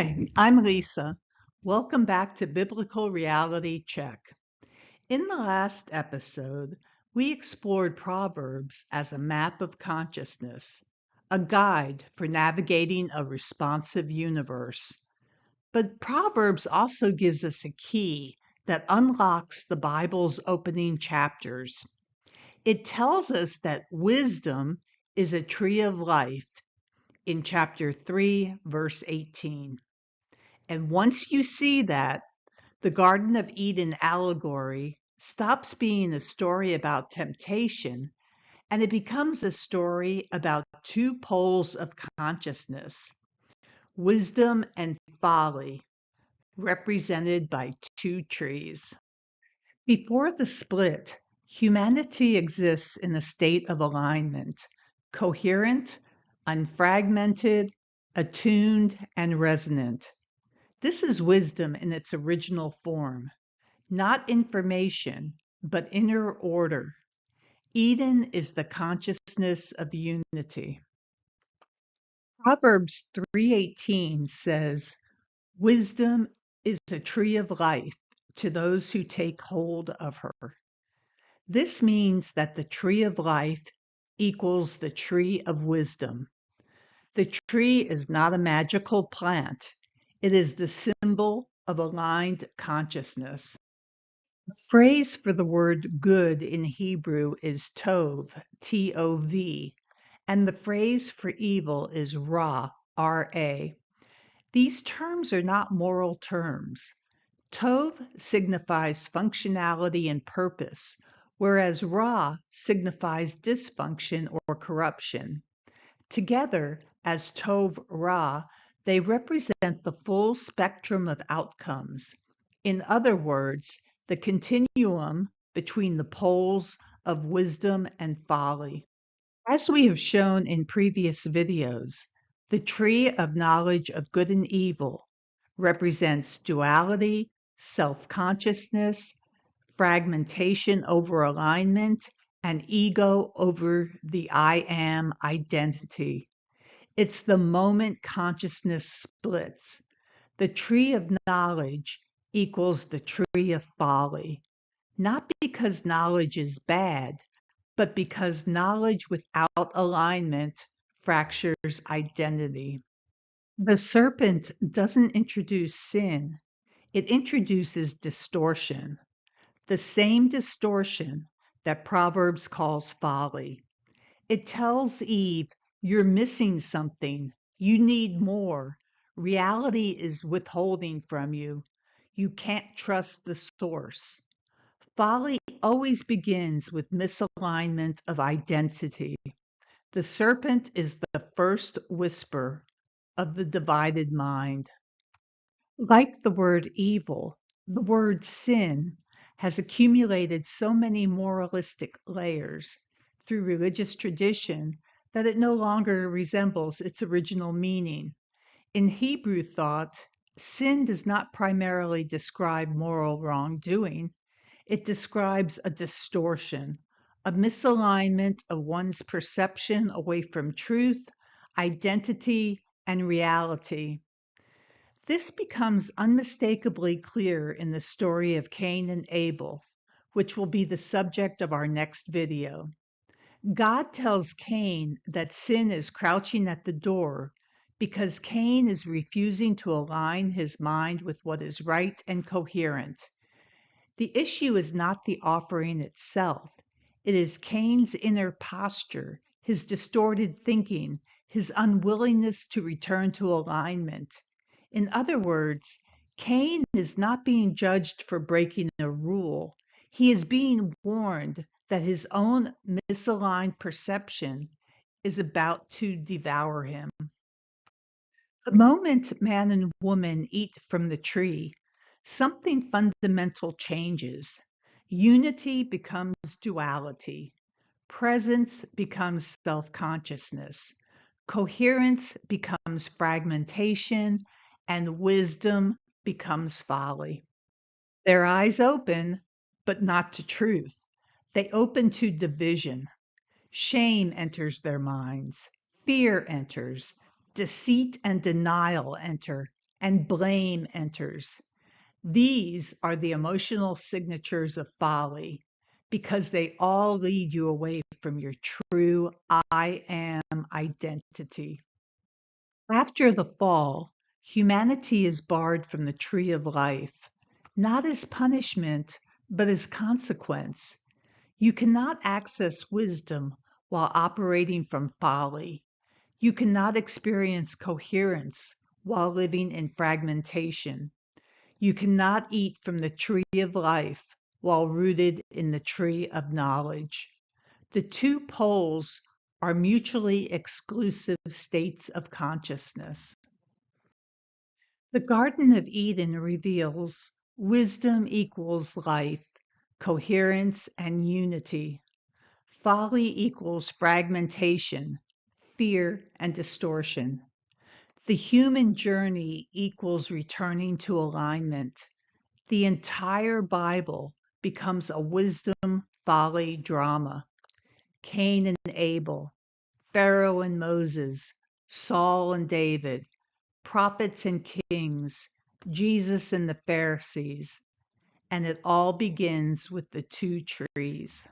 Hi, I'm Lisa. Welcome back to Biblical Reality Check. In the last episode, we explored Proverbs as a map of consciousness, a guide for navigating a responsive universe. But Proverbs also gives us a key that unlocks the Bible's opening chapters. It tells us that wisdom is a tree of life in chapter 3, verse 18. And once you see that, the Garden of Eden allegory stops being a story about temptation and it becomes a story about two poles of consciousness, wisdom and folly, represented by two trees. Before the split, humanity exists in a state of alignment, coherent, unfragmented, attuned, and resonant. This is wisdom in its original form, not information, but inner order. Eden is the consciousness of unity. Proverbs 3:18 says, "Wisdom is a tree of life to those who take hold of her." This means that the tree of life equals the tree of wisdom. The tree is not a magical plant. It is the symbol of aligned consciousness. The phrase for the word good in Hebrew is tov, T-O-V, and the phrase for evil is ra, R-A. These terms are not moral terms. Tov signifies functionality and purpose, whereas ra signifies dysfunction or corruption. Together, as tov ra, they represent the full spectrum of outcomes. In other words, the continuum between the poles of wisdom and folly. As we have shown in previous videos, the tree of knowledge of good and evil represents duality, self-consciousness, fragmentation over alignment, and ego over the I am identity. It's the moment consciousness splits. The tree of knowledge equals the tree of folly, not because knowledge is bad, but because knowledge without alignment fractures identity. The serpent doesn't introduce sin, it introduces distortion, the same distortion that Proverbs calls folly. It tells Eve, "You're missing something. You need more. Reality is withholding from you. You can't trust the source." Folly always begins with misalignment of identity. The serpent is the first whisper of the divided mind. Like the word evil, the word sin has accumulated so many moralistic layers through religious tradition that it no longer resembles its original meaning. In Hebrew thought, sin does not primarily describe moral wrongdoing. It describes a distortion, a misalignment of one's perception away from truth, identity, and reality. This becomes unmistakably clear in the story of Cain and Abel, which will be the subject of our next video. God tells Cain that sin is crouching at the door because Cain is refusing to align his mind with what is right and coherent. The issue is not the offering itself. It is Cain's inner posture, his distorted thinking, his unwillingness to return to alignment. In other words, Cain is not being judged for breaking a rule. He is being warned that his own misaligned perception is about to devour him. The moment man and woman eat from the tree, something fundamental changes. Unity becomes duality. Presence becomes self-consciousness. Coherence becomes fragmentation, and wisdom becomes folly. Their eyes open, but not to truth. They open to division. Shame enters their minds. Fear enters. Deceit and denial enter, and blame enters. These are the emotional signatures of folly because they all lead you away from your true I am identity. After the fall, humanity is barred from the tree of life, not as punishment, but as consequence. You cannot access wisdom while operating from folly. You cannot experience coherence while living in fragmentation. You cannot eat from the tree of life while rooted in the tree of knowledge. The two poles are mutually exclusive states of consciousness. The Garden of Eden reveals wisdom equals life, coherence, and unity. Folly equals fragmentation, fear, and distortion. The human journey equals returning to alignment. The entire Bible becomes a wisdom folly drama. Cain and Abel, Pharaoh and Moses, Saul and David, prophets and kings, Jesus and the Pharisees, and it all begins with the two trees.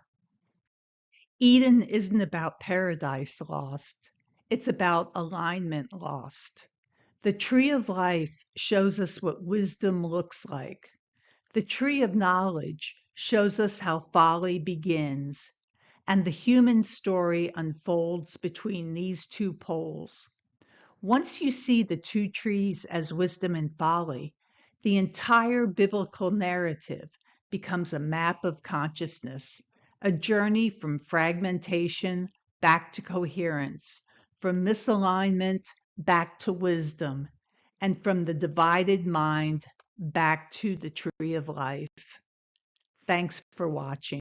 Eden isn't about paradise lost, it's about alignment lost. The tree of life shows us what wisdom looks like. The tree of knowledge shows us how folly begins, and the human story unfolds between these two poles. Once you see the two trees as wisdom and folly, the entire biblical narrative becomes a map of consciousness, a journey from fragmentation back to coherence, from misalignment back to wisdom, and from the divided mind back to the tree of life. Thanks for watching.